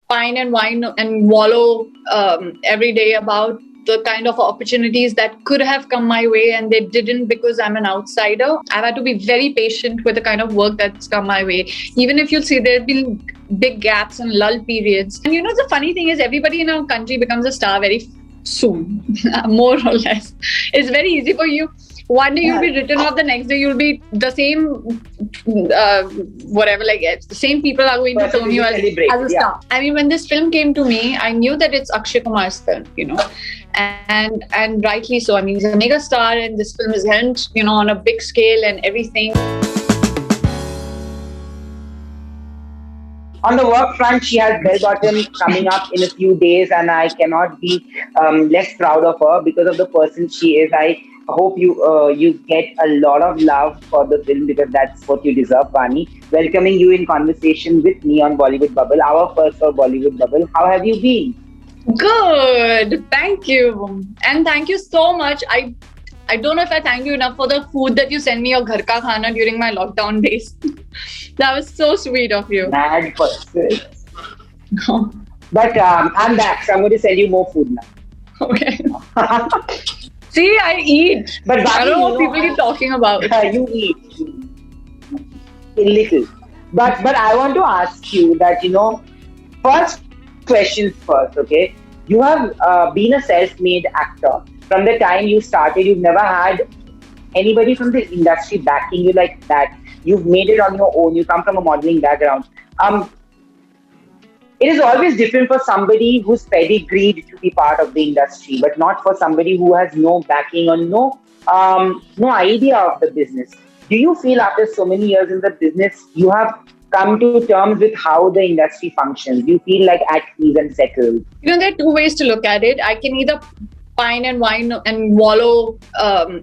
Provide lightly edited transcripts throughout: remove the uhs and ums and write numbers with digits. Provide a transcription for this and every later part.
pine and whine and wallow every day about the kind of opportunities that could have come my way and they didn't because I'm an outsider. I've had to be very patient with the kind of work that's come my way. Even if you'll see, there have been big gaps and lull periods. And the funny thing is, everybody in our country becomes a star very soon, more or less. It's very easy for you. One day you'll be written off, the next day you'll be the same, the same people are going to turn you as a star. I mean, when this film came to me, I knew that it's Akshay Kumar's film, and rightly so. I mean, he's a mega star and this film is held, on a big scale and everything. On the work front, she has Bell Bottom coming up in a few days, and I cannot be less proud of her because of the person she is. I hope you get a lot of love for the film because that's what you deserve, Vani. Welcoming you in conversation with me on Bollywood Bubble, our first for Bollywood Bubble. How have you been? Good. Thank you. And thank you so much. I don't know if I thank you enough for the food that you sent me, your ghar ka khana during my lockdown days. That was so sweet of you. Mad person. But I'm back, so I'm going to send you more food now. Okay. See, I eat. But I don't know what people keep talking about. You eat. A little. But I want to ask you that, first questions first, okay? You have been a self-made actor. From the time you started, you've never had anybody from the industry backing you like that. You've made it on your own. You come from a modeling background. It is always different for somebody who's pedigreed to be part of the industry, but not for somebody who has no backing or no idea of the business. Do you feel after so many years in the business, you have come to terms with how the industry functions? Do you feel like at ease and settled? There are two ways to look at it. I can either pine and whine and wallow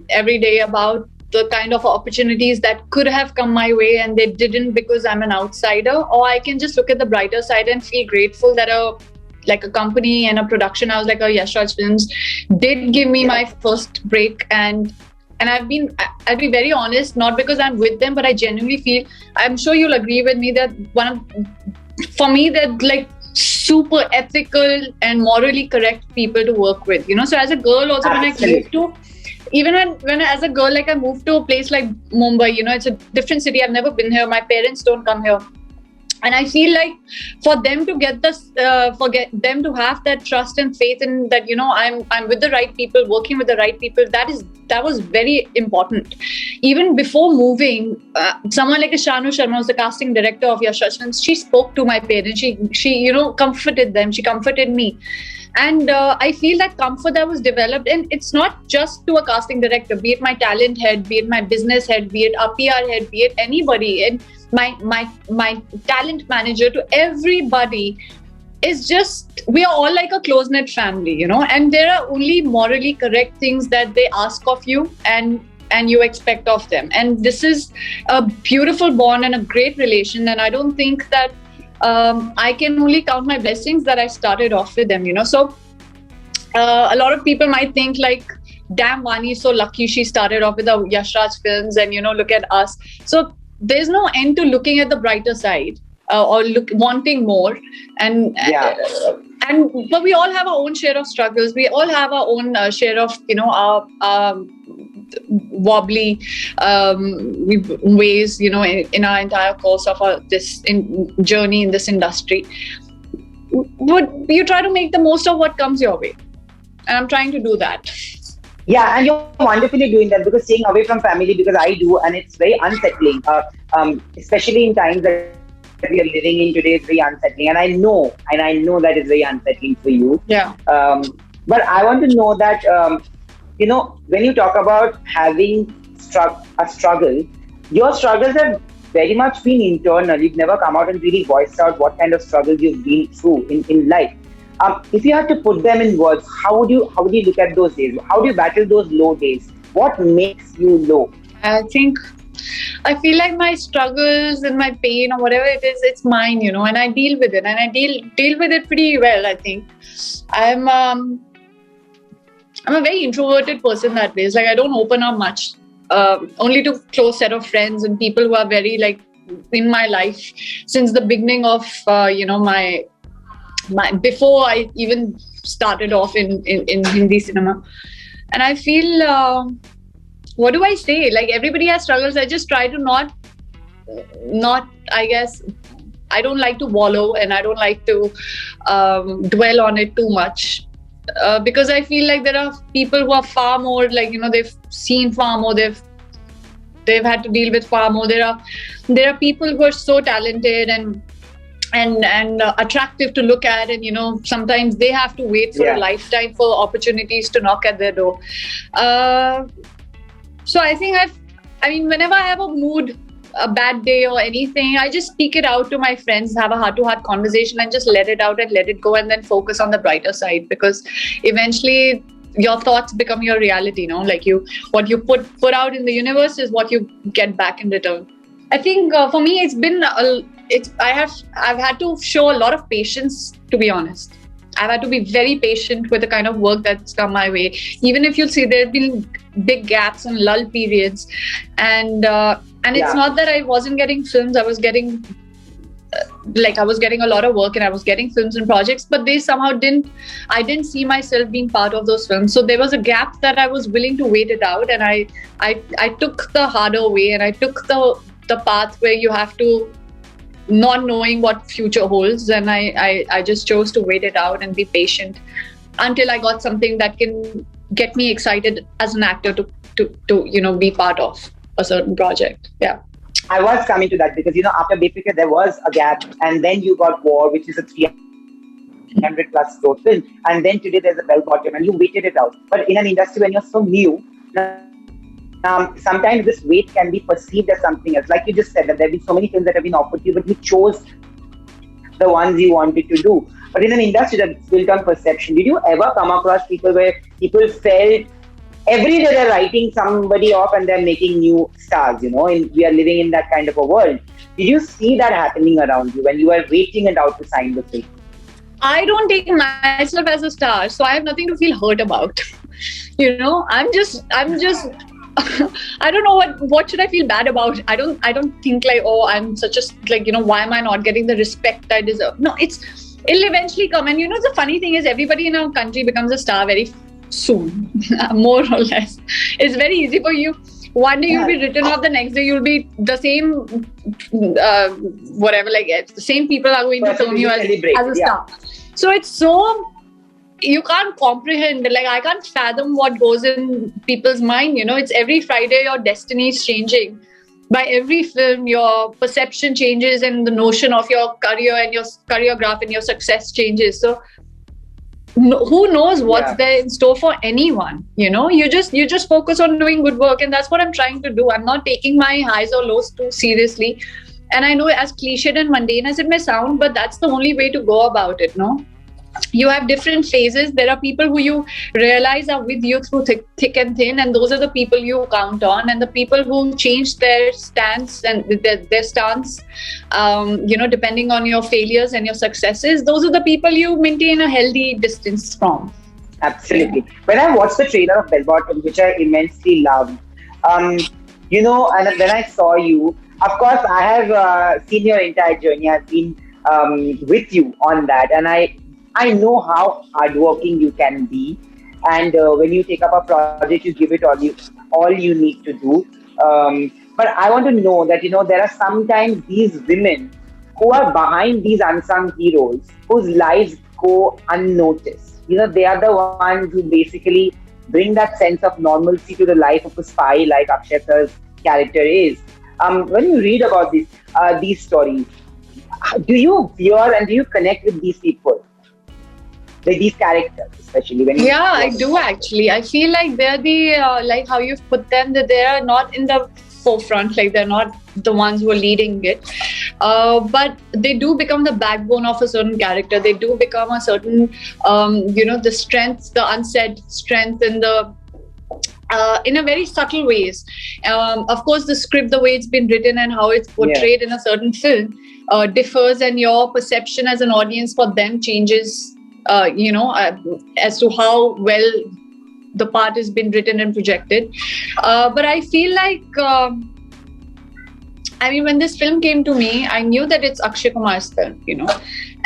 every day about the kind of opportunities that could have come my way and they didn't because I'm an outsider, or I can just look at the brighter side and feel grateful that a company and a production house like a Yash Raj Films did give me my first break, and I'll be very honest, not because I'm with them, but I genuinely feel, I'm sure you'll agree with me, that for me they're like super ethical and morally correct people to work with, so as a girl also, when as a girl, like I moved to a place like Mumbai, it's a different city. I've never been here. My parents don't come here. And I feel like for them to get this, them to have that trust and faith in that, I'm with the right people, working with the right people, that was very important. Even before moving, someone like Shanu Sharma was the casting director of Yash Raj Films. She spoke to my parents. She comforted them. She comforted me. And I feel that comfort that was developed, and it's not just to a casting director, be it my talent head, be it my business head, be it a PR head, be it anybody, and my talent manager, to everybody, is just, we are all like a close-knit family, and there are only morally correct things that they ask of you and you expect of them. And this is a beautiful bond and a great relation, and I don't think that I can only count my blessings that I started off with them, So a lot of people might think like, damn, Vani is so lucky she started off with the Yash Raj Films and, look at us. So there's no end to looking at the brighter side or wanting more. But we all have our own share of struggles. We all have our own share of, our wobbly ways, in our entire course of this journey in this industry. But you try to make the most of what comes your way. And I'm trying to do that. Yeah, and you're wonderfully doing that, because staying away from family, because I do, and it's very unsettling, especially in times that we are living in today, is very unsettling. And I know that is very unsettling for you. Yeah. But I want to know that, when you talk about having a struggle, your struggles have very much been internal. You've never come out and really voiced out what kind of struggles you've been through in life. If you had to put them in words, how would you look at those days? How do you battle those low days? What makes you low? I feel like my struggles and my pain or whatever it is, it's mine, and I deal with it, and I deal with it pretty well. I think I'm a very introverted person that way. It's like I don't open up much, only to close set of friends and people who are very like in my life since the beginning of my before I even started off in Hindi cinema. And I feel, what do I say? Like, everybody has struggles. I just try to not, I guess, I don't like to wallow, and I don't like to dwell on it too much. Because I feel like there are people who are far more, like, they've seen far more, they've had to deal with far more. There are people who are so talented and attractive to look at, and sometimes they have to wait for a lifetime for opportunities to knock at their door. So I think whenever I have a mood, a bad day or anything, I just speak it out to my friends, have a heart-to-heart conversation, and just let it out and let it go, and then focus on the brighter side, because eventually your thoughts become your reality. Like, what you put out in the universe is what you get back in return. I think for me, it's been I've had to show a lot of patience, to be honest. I've had to be very patient with the kind of work that's come my way. Even if you'll see, there have been big gaps and lull periods, and it's not that I wasn't getting films. I was getting a lot of work, and I was getting films and projects, but they somehow I didn't see myself being part of those films. So there was a gap that I was willing to wait it out, and I took the harder way, and I took the path where you have to, not knowing what future holds, and I just chose to wait it out and be patient until I got something that can get me excited as an actor to be part of a certain project. Yeah. I was coming to that because, after Bepika, there was a gap, and then you got War, which is a 300 plus crore film, and then today there's a Bell Bottom, and you waited it out. But in an industry when you're so new, sometimes this wait can be perceived as something else. Like you just said, that there have been so many films that have been offered to you, but you chose the ones you wanted to do. But in an industry that's built on perception, did you ever come across people where people felt every day they're writing somebody off and they're making new stars, and we are living in that kind of a world? Did you see that happening around you when you were waiting it out to sign the film? I don't take myself as a star, so I have nothing to feel hurt about. I'm just I don't know what should I feel bad about. I don't think like, oh, I'm such a, like, why am I not getting the respect I deserve? No, it'll eventually come. And the funny thing is, everybody in our country becomes a star very soon, more or less. It's very easy for you. One day you'll be written off, the next day you'll be the same, whatever, like the same people are going to film you as a star. So it's so, you can't comprehend, like I can't fathom what goes in people's mind. It's every Friday your destiny is changing. By every film, your perception changes, and the notion of your career and your career graph and your success changes. So who knows what's there in store for anyone? You just focus on doing good work, and that's what I'm trying to do. I'm not taking my highs or lows too seriously. And I know, as cliched and mundane as it may sound, but that's the only way to go about it, no? You have different phases. There are people who you realize are with you through thick and thin, and those are the people you count on. And the people who change their stance and their stance, depending on your failures and your successes, those are the people you maintain a healthy distance from. Absolutely. When I watched the trailer of Bell Bottom, which I immensely loved, and when I saw you, of course, I have seen your entire journey. I've been with you on that, and I know how hardworking you can be, and when you take up a project, you give it all you need to do. But I want to know that there are sometimes these women who are behind these unsung heroes whose lives go unnoticed. They are the ones who basically bring that sense of normalcy to the life of a spy, like Akshata's character is. When you read about these stories, do you fear and do you connect with these people? These characters, especially when I do actually. I feel like they're the like how you've put them, that they are not in the forefront, like they're not the ones who are leading it, but they do become the backbone of a certain character. They do become a certain the strength, the unsaid strength in the in a very subtle ways. Of course, the script, the way it's been written and how it's portrayed in a certain film differs, and your perception as an audience for them changes as to how well the part has been written and projected. But I feel like, when this film came to me, I knew that it's Akshay Kumar's film,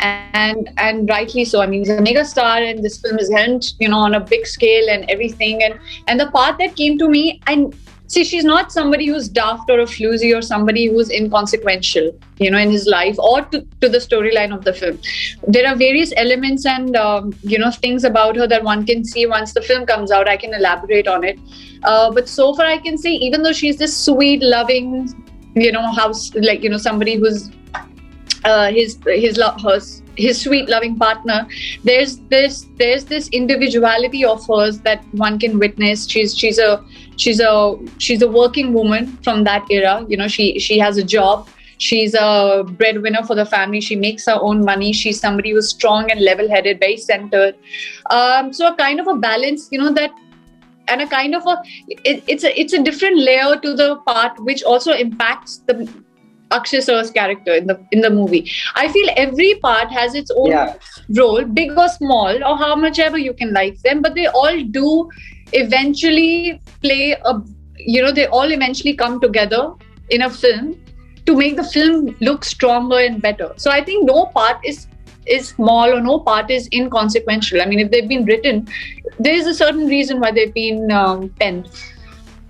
and rightly so. I mean, he's a mega star, and this film is held, on a big scale and everything. And the part that came to me, and see, she's not somebody who's daft or a floozy or somebody who's inconsequential, in his life or to the storyline of the film. There are various elements and things about her that one can see once the film comes out. I can elaborate on it, but so far I can say, even though she's this sweet, loving, somebody who's his sweet, loving partner, there's this individuality of hers that one can witness. She's a working woman from that era. She has a job. She's a breadwinner for the family. She makes her own money. She's somebody who's strong and level-headed, very centered. So a kind of a balance, that, and a kind of it's a different layer to the part which also impacts the Akshay Sir's character in the movie. I feel every part has its own role, big or small, or how much ever you can like them, but they all do eventually they all eventually come together in a film to make the film look stronger and better. So I think no part is small or no part is inconsequential. I mean, if they've been written, there is a certain reason why they've been penned.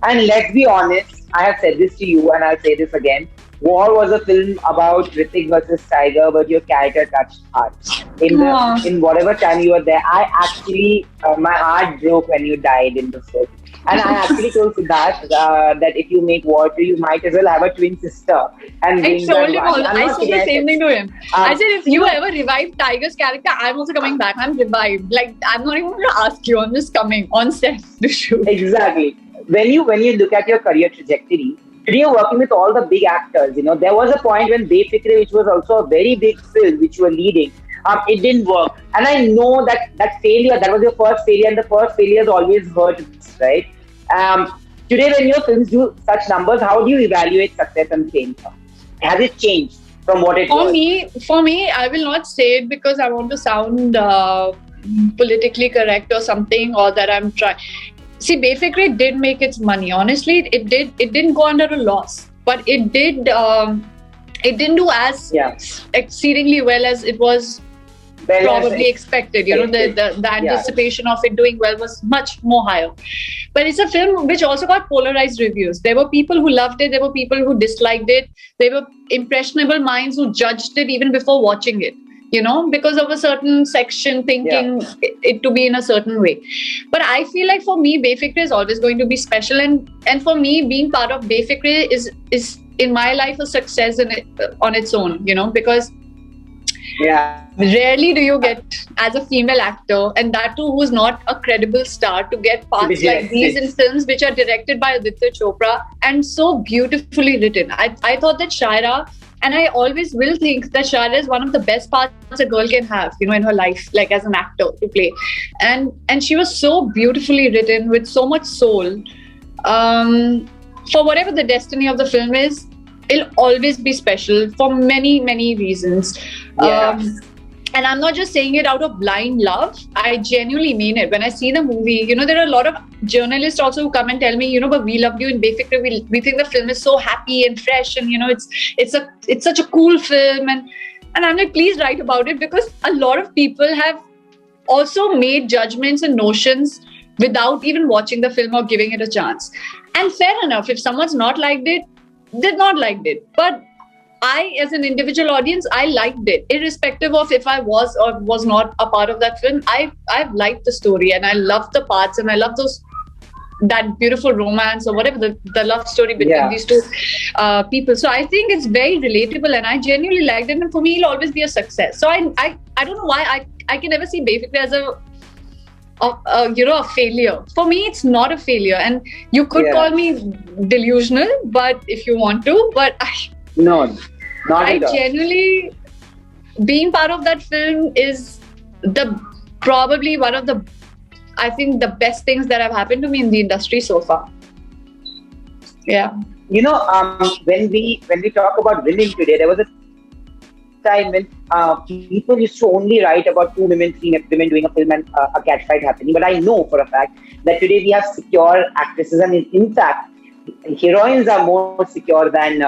And let's be honest, I have said this to you and I'll say this again. War was a film about Hrithik versus Tiger, but your character touched hearts. In whatever time you were there, I actually, my heart broke when you died in the film. And I actually told Siddharth that if you make War 2, you might as well have a twin sister. And I told him all. I said the same thing to him. I said, if you ever revive Tiger's character, I'm also coming back. I'm revived. Like, I'm not even going to ask you. I'm just coming on set to shoot. Exactly. When you look at your career trajectory, today you're working with all the big actors. There was a point when Befikre, which was also a very big film, which you were leading, it didn't work. And I know that failure, that was your first failure, and the first failures always hurt, right? Today, when your films do such numbers, how do you evaluate success and failure? Has it changed from what it was? For me, I will not say it because I want to sound politically correct or something, or that I'm trying. See, Befikre did make its money. Honestly, it did. It didn't go under a loss, but it did. It didn't do as exceedingly well as it was probably expected. The anticipation of it doing well was much more higher. But it's a film which also got polarized reviews. There were people who loved it. There were people who disliked it. There were impressionable minds who judged it even before watching it. Because of a certain section thinking it to be in a certain way. But I feel like for me, Befikre is always going to be special. And for me, being part of Befikre is in my life a success on its own, because rarely do you get, as a female actor, and that too who's not a credible star, to get parts like these in films which are directed by Aditya Chopra and so beautifully written. I thought that Shaira, and I always will think that Shaira is one of the best parts a girl can have, in her life, like as an actor to play. And she was so beautifully written with so much soul. For whatever the destiny of the film is, it'll always be special for many, many reasons. And I'm not just saying it out of blind love. I genuinely mean it. When I see the movie, there are a lot of journalists also who come and tell me, but we loved you in Befikre. We think the film is so happy and fresh, and it's such a cool film. And I'm like, please write about it, because a lot of people have also made judgments and notions without even watching the film or giving it a chance. And fair enough, if someone's not liked it, they've not liked it. But I, as an individual audience, I liked it, irrespective of if I was or was not a part of that film. I've liked the story, and I love the parts, and I love that beautiful romance or whatever the love story between these two people. So I think it's very relatable, and I genuinely liked it. And for me, it'll always be a success. So I don't know why I can never see Befikre as a failure. For me, it's not a failure, and you could call me delusional, but if you want to, but I genuinely, being part of that film is probably one of the, I think, the best things that have happened to me in the industry so far. Yeah. When we talk about women today, there was a time when people used to only write about 2 women, 3 women doing a film and a catfight happening. But I know for a fact that today we have secure actresses, and in fact, heroines are more secure than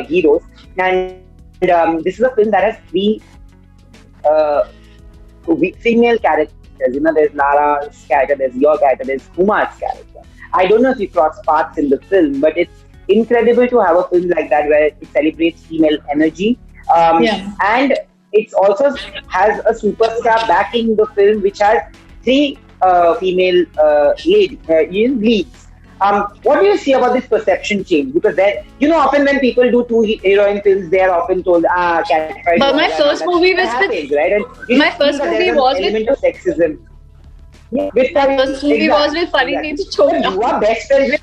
heroes. And this is a film that has 3 female characters. There's Lara's character, there's your character, there's Kumar's character. I don't know if you cross paths in the film, but it's incredible to have a film like that where it celebrates female energy. And it also has a superstar backing the film, which has three female leads. What do you see about this perception change? Because often when people do two heroine films, they are often told, catfight. But my first movie was with, right? And my first movie was with element of sexism. Yeah, my first movie was with Parineeti Chopra. You are best friends with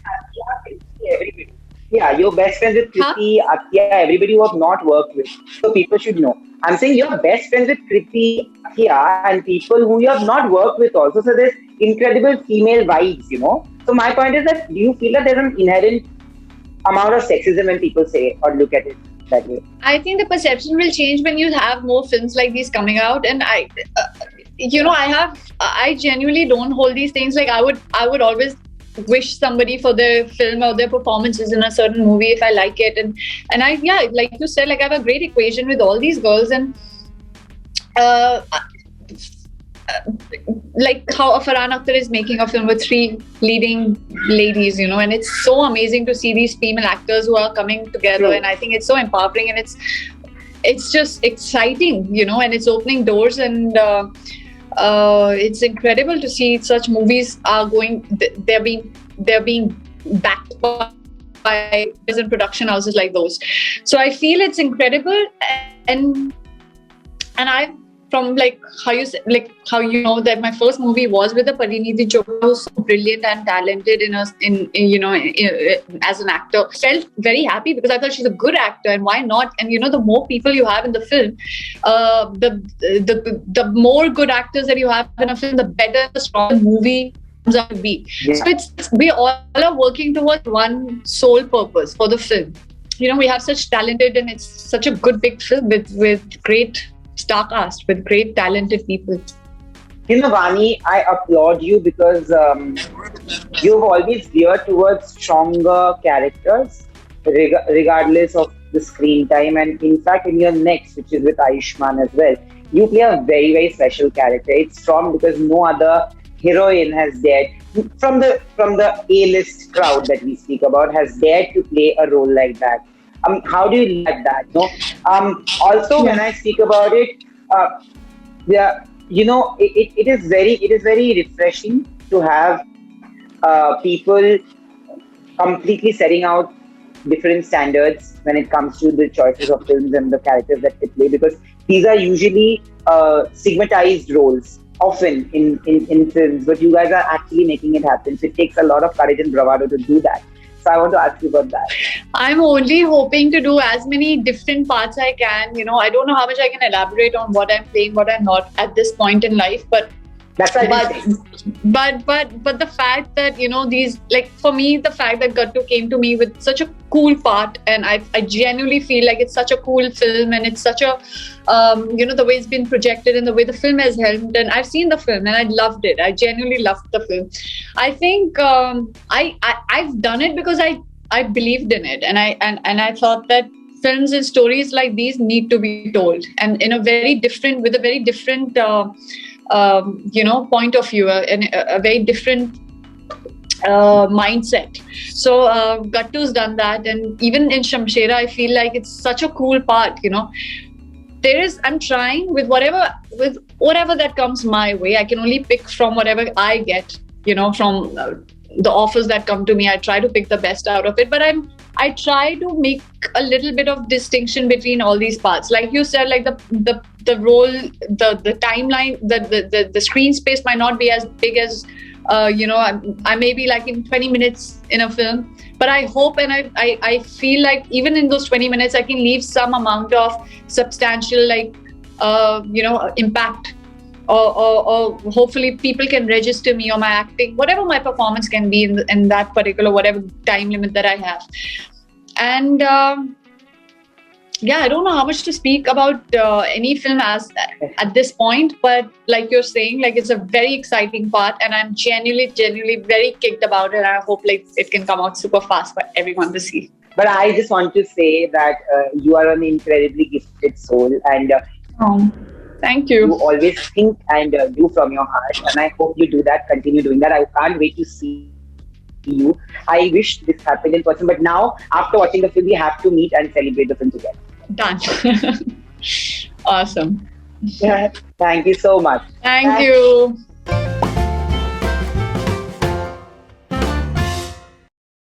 everybody. Yeah, you're best friends with Kriti, Athiya, everybody who have not worked with. So people should know. I'm saying you're best friends with Kriti, Athiya, and people who you have not worked with also. So there's incredible female vibes, So my point is that do you feel that there's an inherent amount of sexism when people say or look at it that way? I think the perception will change when you have more films like these coming out. And I genuinely don't hold these things. Like I would always wish somebody for their film or their performances in a certain movie if I like it. And I, like you said, like I have a great equation with all these girls, and like how Farhan Akhtar is making a film with three leading ladies, and it's so amazing to see these female actors who are coming together. True. And I think it's so empowering, and it's just exciting, and it's opening doors, and it's incredible to see such movies are they're being backed by present production houses like those. So I feel it's incredible, and I, from how you know that my first movie was with a Parineeti Chopra, who's so brilliant and talented as an actor. Felt very happy because I thought she's a good actor, and why not? And the more people you have in the film, the more good actors that you have in a film, the better the stronger the movie comes out to be. Yeah. So we all are working towards one sole purpose for the film. We have such talented, and it's such a good big film with great star cast, with great talented people. Vani, I applaud you because you've always veered towards stronger characters regardless of the screen time. And in fact, in your next, which is with Ayushmann as well, you play a very, very special character. It's strong because no other heroine has dared, from the A-list crowd that we speak about, has dared to play a role like that. How do you like that? Also, when I speak about it, it is very refreshing to have people completely setting out different standards when it comes to the choices of films and the characters that they play, because these are usually stigmatized roles often in films, but you guys are actually making it happen. So it takes a lot of courage and bravado to do that. So I want to ask you about that. I'm only hoping to do as many different parts I can. I don't know how much I can elaborate on what I'm playing, what I'm not at this point in life. But that's right. But the fact that these, for me, the fact that Gattu came to me with such a cool part, and I genuinely feel like it's such a cool film, and it's such a the way it's been projected and the way the film has helped. And I've seen the film and I loved it. I genuinely loved the film. I think I've done it because I believed in it, and I thought that films and stories like these need to be told, and with a very different point of view, and a very different mindset. So Gattu's done that, and even in Shamshera, I feel like it's such a cool part. I'm trying with whatever that comes my way. I can only pick from whatever I get, from the offers that come to me. I try to pick the best out of it, but I try to make a little bit of distinction between all these parts. Like you said, like the role, the timeline, the screen space might not be as big as I may be like in 20 minutes in a film, but I hope and I feel like even in those 20 minutes I can leave some amount of substantial impact, or hopefully people can register me or my acting, whatever my performance can be in that particular whatever time limit that I have. And I don't know how much to speak about any film at this point, but like you're saying, like it's a very exciting part, and I'm genuinely very kicked about it. And I hope it can come out super fast for everyone to see. But I just want to say that you are an incredibly gifted soul, and Thank you. You always think and do from your heart, and I hope you do that. Continue doing that. I can't wait to see you. I wish this happened in person, but now after watching the film, we have to meet and celebrate the film together. Done. Awesome. Yeah. Thank you so much. Thank you.